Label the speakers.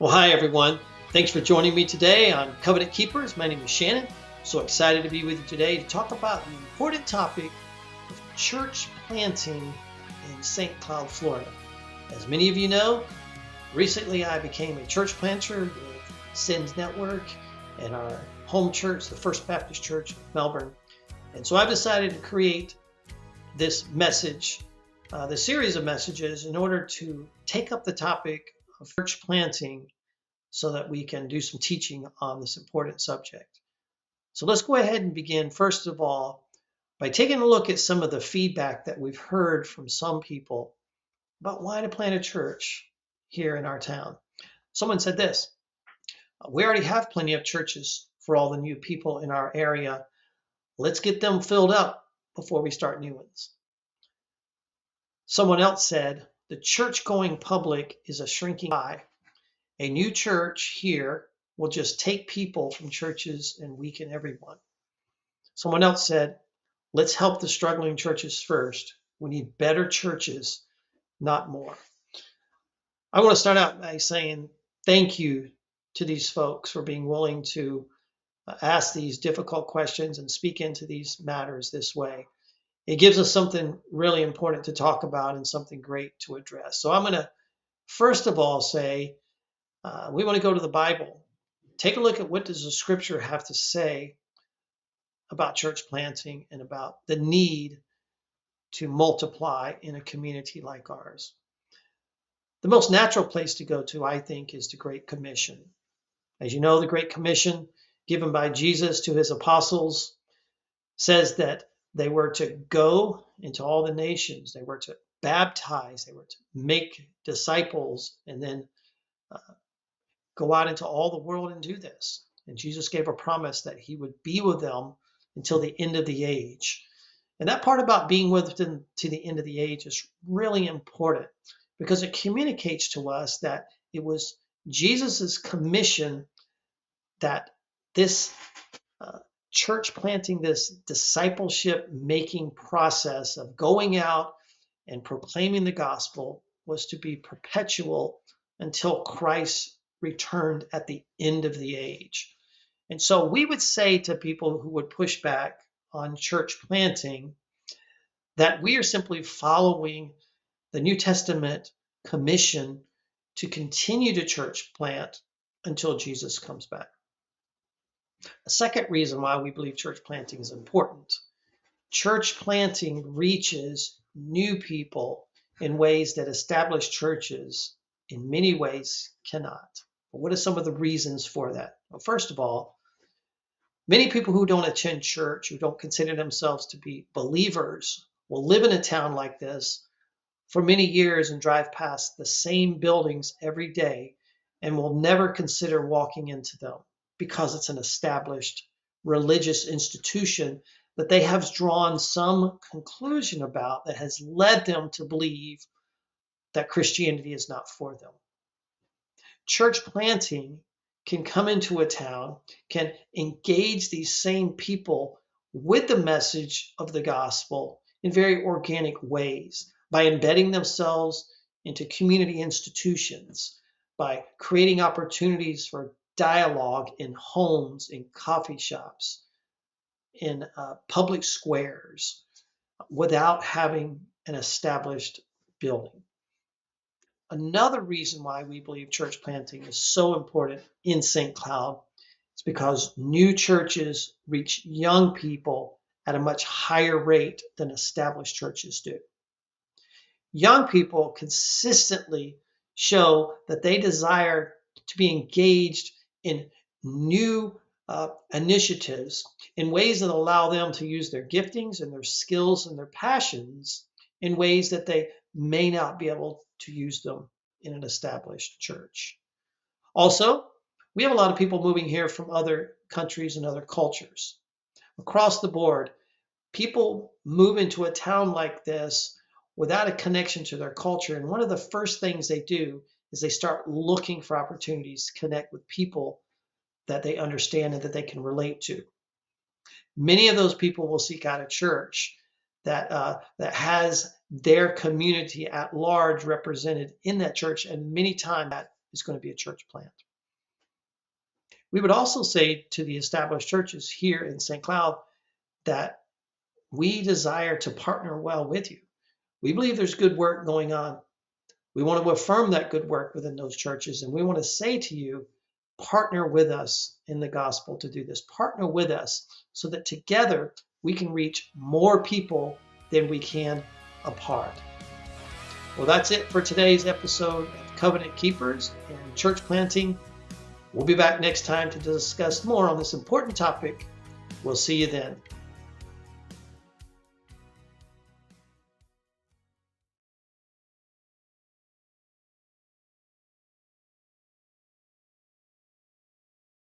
Speaker 1: Well, hi, everyone. Thanks for joining me today on Covenant Keepers. My name is Shannon. So excited to be with you today to talk about the important topic of church planting in St. Cloud, Florida. As many of you know, recently I became a church planter with Sins Network and our home church, the First Baptist Church of Melbourne. And so I've decided to create this message, this series of messages, in order to take up the topic of church planting so that we can do some teaching on this important subject. So let's go ahead and begin, first of all, by taking a look at some of the feedback that we've heard from some people about why to plant a church here in our town. Someone said this: we already have plenty of churches for all the new people in our area. Let's get them filled up before we start new ones. Someone else said, the church-going public is a shrinking pie. A new church here will just take people from churches and weaken everyone. Someone else said, let's help the struggling churches first. We need better churches, not more. I want to start out by saying thank you to these folks for being willing to ask these difficult questions and speak into these matters this way. It gives us something really important to talk about and something great to address. So I'm going to first of all say, we want to go to the Bible. Take a look at what does the scripture have to say about church planting and about the need to multiply in a community like ours. The most natural place to go to, I think, is the Great Commission. As you know, the Great Commission given by Jesus to his apostles says that they were to go into all the nations. They were to baptize. They were to make disciples and then go out into all the world and do this. And Jesus gave a promise that he would be with them until the end of the age. And that part about being with them to the end of the age is really important because it communicates to us that it was Jesus's commission that this church planting, this discipleship making process of going out and proclaiming the gospel was to be perpetual until Christ returned at the end of the age. And so we would say to people who would push back on church planting that we are simply following the New Testament commission to continue to church plant until Jesus comes back. A second reason why we believe church planting is important. Church planting reaches new people in ways that established churches in many ways cannot. But what are some of the reasons for that? Well, first of all, many people who don't attend church, who don't consider themselves to be believers, will live in a town like this for many years and drive past the same buildings every day and will never consider walking into them because it's an established religious institution that they have drawn some conclusion about that has led them to believe that Christianity is not for them. Church planting can come into a town, can engage these same people with the message of the gospel in very organic ways by embedding themselves into community institutions, by creating opportunities for dialogue in homes, in coffee shops, in public squares, without having an established building. Another reason why we believe church planting is so important in St. Cloud is because new churches reach young people at a much higher rate than established churches do. Young people consistently show that they desire to be engaged in new initiatives in ways that allow them to use their giftings and their skills and their passions in ways that they may not be able to use them in an established church. Also, we have a lot of people moving here from other countries and other cultures. Across the board, people move into a town like this without a connection to their culture. And one of the first things they do is they start looking for opportunities to connect with people that they understand and that they can relate to. Many of those people will seek out a church that has their community at large represented in that church, and many times that is going to be a church plant. We would also say to the established churches here in St. Cloud that we desire to partner well with you. We believe there's good work going on. We want to affirm that good work within those churches, and we want to say to you, partner with us in the gospel to do this. Partner with us so that together we can reach more people than we can apart. Well, that's it for today's episode of Covenant Keepers and Church Planting. We'll be back next time to discuss more on this important topic. We'll see you then.